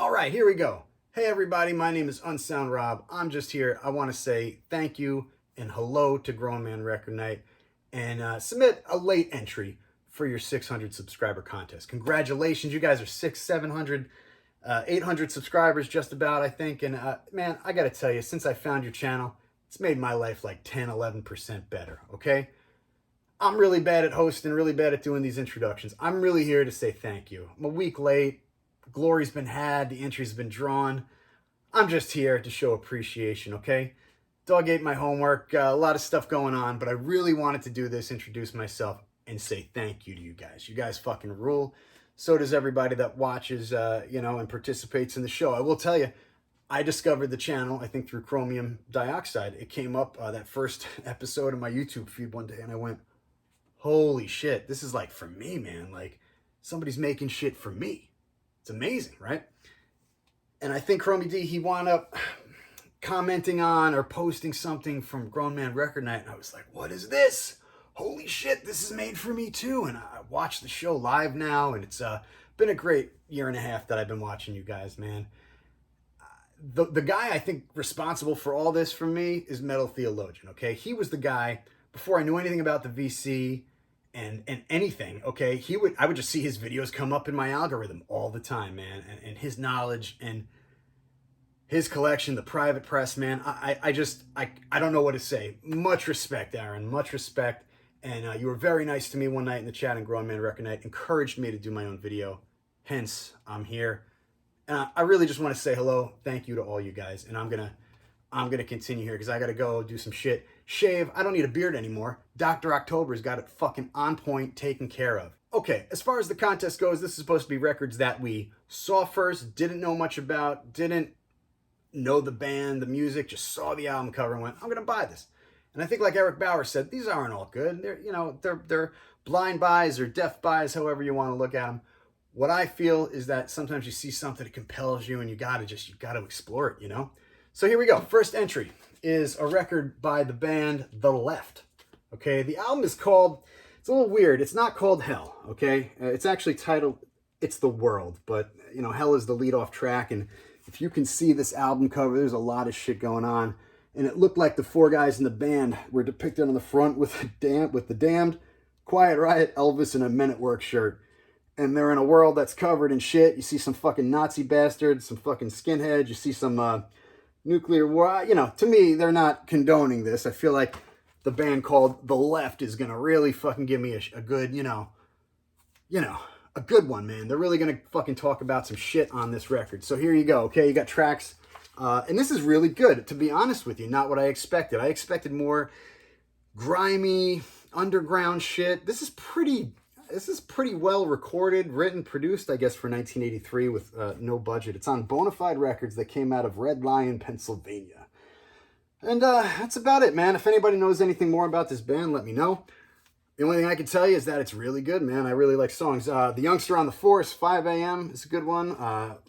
All right, here we go. Hey everybody, my name is Unsound Rob. I'm just here. I want to say thank you and hello to Grown Man Record Night and submit a late entry for your 600 subscriber contest. Congratulations, you guys are 600, 700, 800 subscribers just about, I think. And man, I got to tell you, since I found your channel, it's made my life like 10, 11% better, okay? I'm really bad at hosting, really bad at doing these introductions. I'm really here to say thank you. I'm a week late. Glory's been had. The entry's been drawn. I'm just here to show appreciation, okay? Dog ate my homework. A lot of stuff going on, but I really wanted to do this, introduce myself, and say thank you to you guys. You guys fucking rule. So does everybody that watches, and participates in the show. I will tell you, I discovered the channel, I think, through chromium dioxide. It came up, that first episode of my YouTube feed one day, and I went, holy shit, this is like for me, man. Like, somebody's making shit for me. It's amazing, right? And I think Chromie D, he wound up commenting on or posting something from Grown Man Record Night, and I was like, what is this? Holy shit, this is made for me too. And I watched the show live now, and it's been a great year and a half that I've been watching you guys, man. The guy I think responsible for all this for me is Metal Theologian, okay? He was the guy, before I knew anything about the VC, and anything, okay, I would just see his videos come up in my algorithm all the time, man, and his knowledge and his collection, the private press, man. I don't know what to say. Much respect, Aaron, much respect. And you were very nice to me one night in the chat in Grown Man Record Night, encouraged me to do my own video. Hence, I'm here. And I really just want to say hello, thank you to all you guys. And I'm gonna continue here because I gotta go do some shit. Shave. I don't need a beard anymore. Dr. October's got it fucking on point, taken care of. Okay, as far as the contest goes, this is supposed to be records that we saw first, didn't know much about, didn't know the band, the music, just saw the album cover and went, I'm gonna buy this. And I think, like Eric Bauer said, these aren't all good. They're blind buys or deaf buys, however you want to look at them. What I feel is that sometimes you see something that compels you, and you gotta explore it, you know. So here we go. First entry is a record by the band The Left. Okay, the album is called, it's a little weird. It's not called Hell, okay? It's actually titled It's the World, but, Hell is the lead-off track, and if you can see this album cover, there's a lot of shit going on, and it looked like the four guys in the band were depicted on the front with the Damned, Quiet Riot, Elvis, and a Men at Work shirt. And they're in a world that's covered in shit. You see some fucking Nazi bastards, some fucking skinheads, you see some, nuclear war. To me, they're not condoning this. I feel like the band called The Left is going to really fucking give me a good, a good one, man. They're really going to fucking talk about some shit on this record. So here you go, okay? You got tracks. And this is really good, to be honest with you. Not what I expected. I expected more grimy, underground shit. This is pretty well recorded, written, produced, I guess, for 1983 with no budget. It's on Bonafide Records that came out of Red Lion, Pennsylvania. And that's about it, man. If anybody knows anything more about this band, let me know. The only thing I can tell you is that it's really good, man. I really like songs. The Youngster on the Force, 5 a.m. is a good one.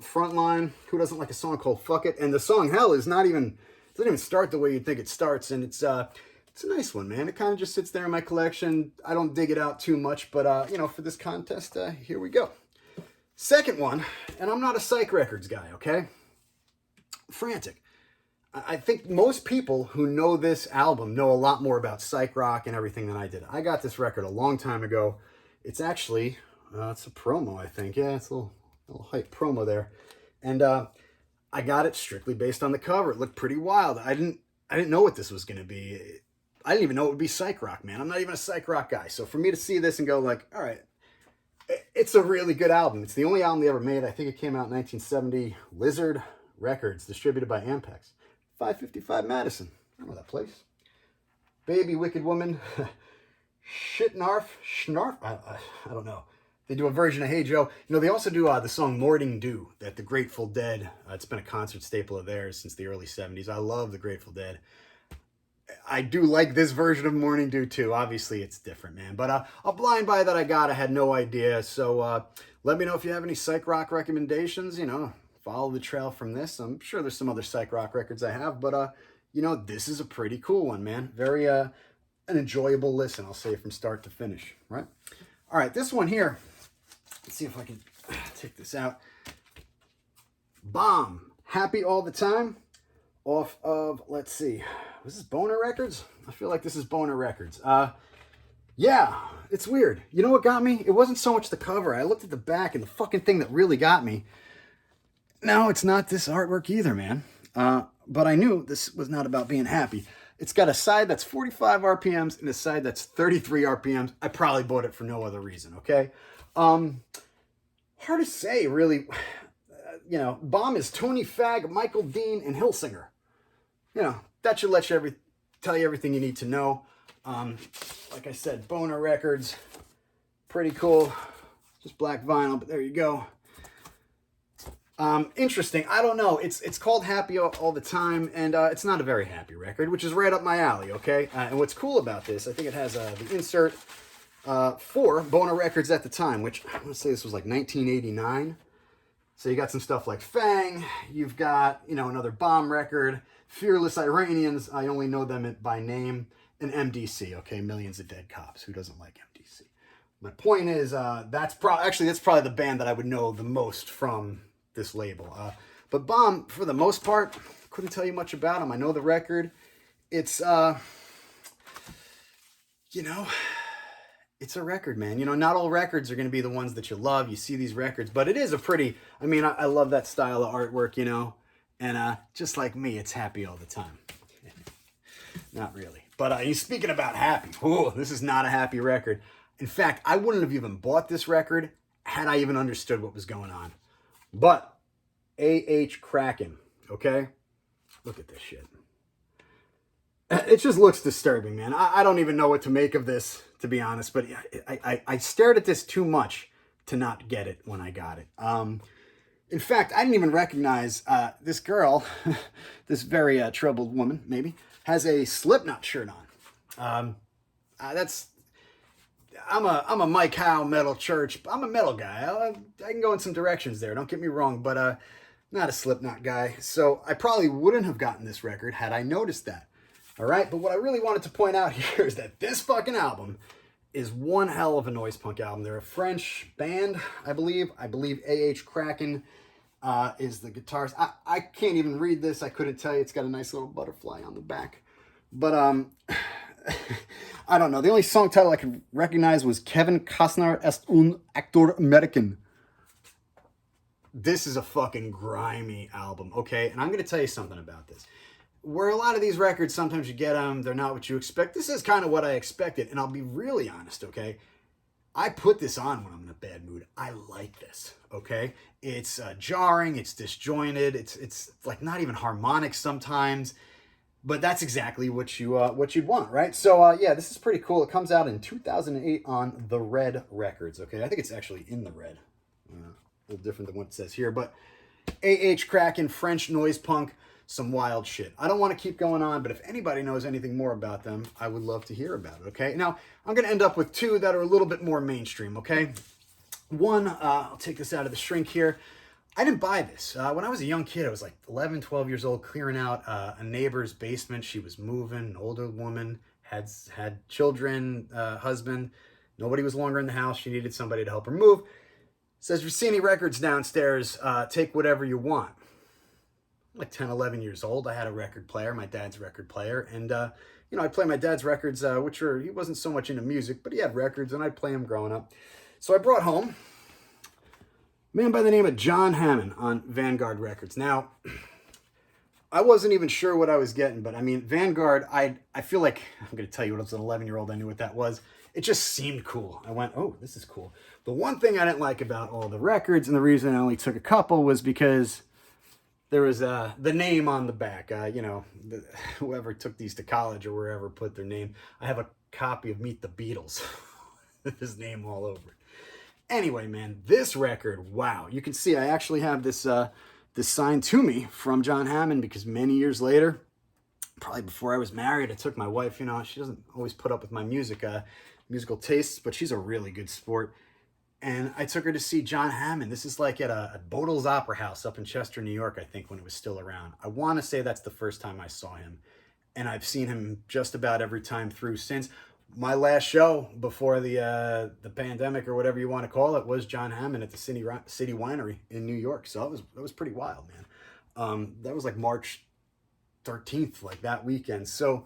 Frontline, who doesn't like a song called Fuck It? And the song Hell doesn't even start the way you'd think it starts, and it's a nice one, man. It kind of just sits there in my collection. I don't dig it out too much, but, for this contest, here we go. Second one, and I'm not a Psych Records guy, okay? Frantic. I think most people who know this album know a lot more about psych rock and everything than I did. I got this record a long time ago. It's actually, it's a promo, I think. Yeah, it's a little hype promo there. And I got it strictly based on the cover. It looked pretty wild. I didn't know what this was going to be. I didn't even know it would be psych rock, man. I'm not even a psych rock guy. So for me to see this and go like, all right, it's a really good album. It's the only album they ever made. I think it came out in 1970. Lizard Records, distributed by Ampex. 555 Madison. I know that place. Baby Wicked Woman. Schnarf. I don't know. They do a version of Hey Joe. They also do the song Morning Dew that the Grateful Dead, it's been a concert staple of theirs since the early 70s. I love the Grateful Dead. I do like this version of Morning Dew too. Obviously, it's different, man. But a blind buy that I got, I had no idea. So let me know if you have any psych rock recommendations. Follow the trail from this. I'm sure there's some other psych rock records I have, but this is a pretty cool one, man. Very an enjoyable listen, I'll say, from start to finish, right? All right, this one here. Let's see if I can take this out. Bomb, Happy All the Time, off of, let's see, was this Boner Records? I feel like this is Boner Records. Yeah, it's weird. You know what got me? It wasn't so much the cover. I looked at the back, and the fucking thing that really got me, no, it's not this artwork either, man. But I knew this was not about being happy. It's got a side that's 45 RPMs and a side that's 33 RPMs. I probably bought it for no other reason, okay? Hard to say, really. You know, Bomb is Tony Fagg, Michael Dean, and Hillsinger. You know, that should let you tell you everything you need to know. Like I said, Boner Records, pretty cool. Just black vinyl, but there you go. Interesting. I don't know. It's called Happy All the Time, and it's not a very happy record, which is right up my alley, okay? And what's cool about this, I think it has the insert for Boner Records at the time, which I want to say this was like 1989. So you got some stuff like Fang, you've got, you know, another Bomb record, Fearless Iranians, I only know them by name, and MDC, okay, Millions of Dead Cops. Who doesn't like MDC? My point is, that's probably the band that I would know the most from this label. But Bomb, for the most part, couldn't tell you much about them. I know the record. It's, you know, it's a record, man. You know, not all records are going to be the ones that you love. You see these records, but it is a pretty, I mean, I love that style of artwork, you know, and just like me, it's happy all the time. Not really. But speaking about happy, ooh, this is not a happy record. In fact, I wouldn't have even bought this record had I even understood what was going on. But A.H. Kraken, okay? Look at this shit. It just looks disturbing, man. I don't even know what to make of this, to be honest. But I stared at this too much to not get it when I got it. In fact, I didn't even recognize this girl, this very troubled woman, maybe, has a Slipknot shirt on. I'm a Mike Howe metal church. I'm a metal guy. I can go in some directions there. Don't get me wrong, but not a Slipknot guy. So I probably wouldn't have gotten this record had I noticed that. All right, but what I really wanted to point out here is that this fucking album is one hell of a noise punk album. They're a French band, I believe. I believe A.H. Kraken is the guitarist. I can't even read this. I couldn't tell you. It's got a nice little butterfly on the back. But I don't know. The only song title I could recognize was Kevin Costner est un actor American. This is a fucking grimy album, okay? And I'm going to tell you something about this. Where a lot of these records, sometimes you get them, they're not what you expect. This is kind of what I expected, and I'll be really honest, okay? I put this on when I'm in a bad mood. I like this, okay? It's jarring, it's disjointed, it's like not even harmonic sometimes, but that's exactly what you'd want, right? So yeah, this is pretty cool. It comes out in 2008 on the Red Records, okay? I think it's actually in the red. A little different than what it says here, but A.H. Kraken, French noise punk. Some wild shit. I don't want to keep going on, but if anybody knows anything more about them, I would love to hear about it, okay? Now, I'm going to end up with two that are a little bit more mainstream, okay? One, I'll take this out of the shrink here. I didn't buy this. When I was a young kid, I was like 11, 12 years old, clearing out a neighbor's basement. She was moving, an older woman, had children, husband. Nobody was longer in the house. She needed somebody to help her move. Says, if you see any records downstairs, take whatever you want. Like 10, 11 years old. I had a record player, my dad's record player. And, you know, I'd play my dad's records, which were, he wasn't so much into music, but he had records and I'd play them growing up. So I brought home a man by the name of John Hammond on Vanguard Records. Now, I wasn't even sure what I was getting, but I mean, Vanguard, I feel like, I'm going to tell you what, as an 11-year-old, I knew what that was. It just seemed cool. I went, oh, this is cool. The one thing I didn't like about all the records, and the reason I only took a couple, was because there was the name on the back. You know, whoever took these to college or wherever put their name. I have a copy of Meet the Beatles. His name all over it. Anyway, man, this record, wow. You can see I actually have this this signed to me from John Hammond, because many years later, probably before I was married, I took my wife, you know, she doesn't always put up with my musical tastes, but she's a really good sport. And I took her to see John Hammond. This is like at a Bodle's Opera House up in Chester, New York, I think, when it was still around. I want to say that's the first time I saw him. And I've seen him just about every time through since. My last show before the pandemic or whatever you want to call it was John Hammond at the City Winery in New York. So that was pretty wild, man. That was like March 13th, like that weekend. So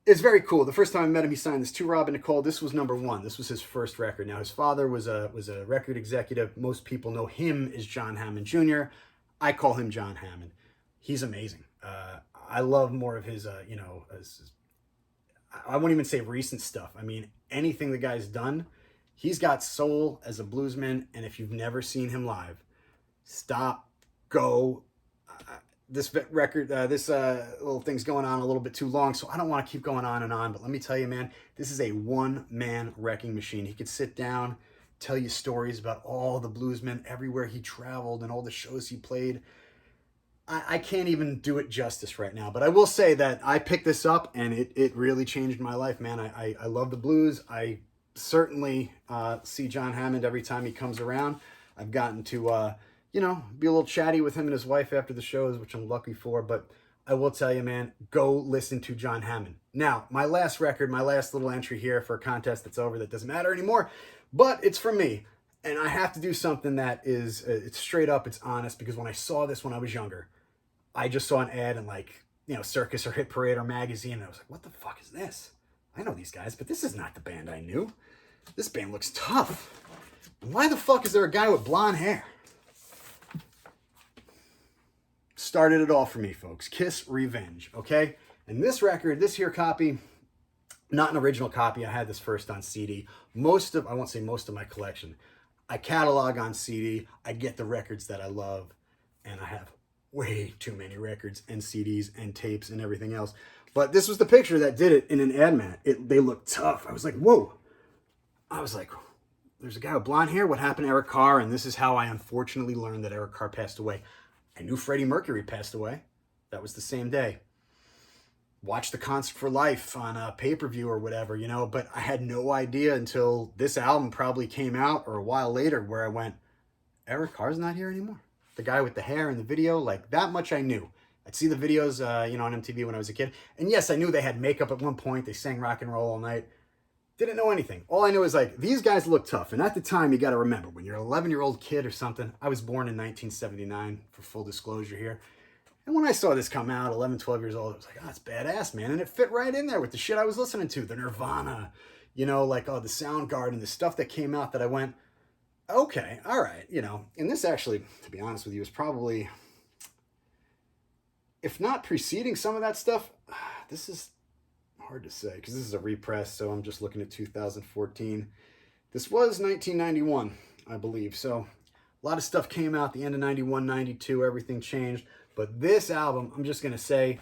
it's very cool. The first time I met him, he signed this to Rob and Nicole. This was number one. This was his first record. Now his father was a record executive. Most people know him as John Hammond Jr. I call him John Hammond. He's amazing. I love more of his, I won't even say recent stuff. I mean, anything the guy's done, he's got soul as a bluesman. And if you've never seen him live, stop, go. This record, this little thing's going on a little bit too long, so I don't want to keep going on and on. But let me tell you, man, this is a one-man wrecking machine. He could sit down, tell you stories about all the bluesmen everywhere he traveled and all the shows he played. I can't even do it justice right now, but I will say that I picked this up and it really changed my life, man. I love the blues. I certainly see John Hammond every time he comes around. I've gotten to, be a little chatty with him and his wife after the shows, which I'm lucky for. But I will tell you, man, go listen to John Hammond. Now, my last record, my last little entry here for a contest that's over that doesn't matter anymore, but it's from me. And I have to do something that is, it's straight up, it's honest, because when I saw this when I was younger, I just saw an ad in Circus or Hit Parade or magazine, and I was like, what the fuck is this? I know these guys, but this is not the band I knew. This band looks tough. Why the fuck is there a guy with blonde hair? Started it all for me, folks. Kiss Revenge, okay? And this record, this here copy, not an original copy. I had this first on CD. I won't say most of my collection. I catalog on CD. I get the records that I love, and I have way too many records and CDs and tapes and everything else. But this was the picture that did it in an ad mat. They looked tough. I was like, whoa. I was like, there's a guy with blonde hair. What happened to Eric Carr? And this is how I unfortunately learned that Eric Carr passed away. I knew Freddie Mercury passed away. That was the same day. Watched the Concert for Life on a pay-per-view or whatever, but I had no idea until this album probably came out or a while later where I went, Eric Carr's not here anymore. The guy with the hair in the video, like that much I knew. I'd see the videos, on MTV when I was a kid. And yes, I knew they had makeup at one point. They sang rock and roll all night. Didn't know anything. All I knew is these guys look tough. And at the time, you got to remember, when you're an 11-year-old kid or something, I was born in 1979, for full disclosure here. And when I saw this come out, 11, 12 years old, I was like, oh, it's badass, man. And it fit right in there with the shit I was listening to, the Nirvana, the Soundgarden, the stuff that came out that I went, okay, all right, And this actually, to be honest with you, is probably, if not preceding some of that stuff, this is hard to say because this is a repress, so I'm just looking at 2014. This was 1991, I believe. So a lot of stuff came out the end of 91, 92, everything changed. But this album, I'm just going to say,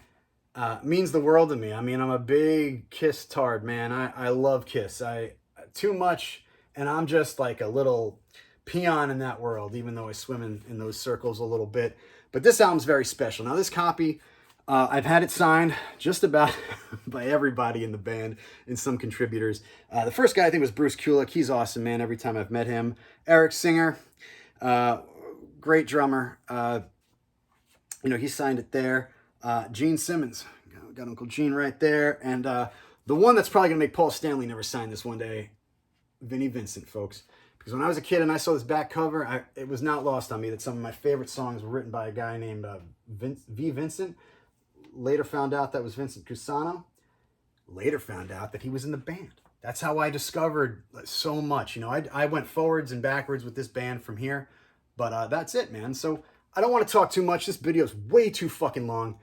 means the world to me. I mean, I'm a big Kiss tard, man. I love Kiss. Too much, and I'm just like a little peon in that world, even though I swim in those circles a little bit. But this album's very special. Now, this copy, I've had it signed just about by everybody in the band and some contributors. The first guy, I think, was Bruce Kulick. He's awesome, man, every time I've met him. Eric Singer, great drummer. He signed it there. Gene Simmons, got Uncle Gene right there. And the one that's probably going to make Paul Stanley never sign this one day, Vinnie Vincent, folks. Because when I was a kid and I saw this back cover, it was not lost on me that some of my favorite songs were written by a guy named V. Vincent. Later found out that was Vincent Cusano. Later found out that he was in the band. That's how I discovered so much. I went forwards and backwards with this band from here. But that's it, man. So I don't want to talk too much. This video is way too fucking long.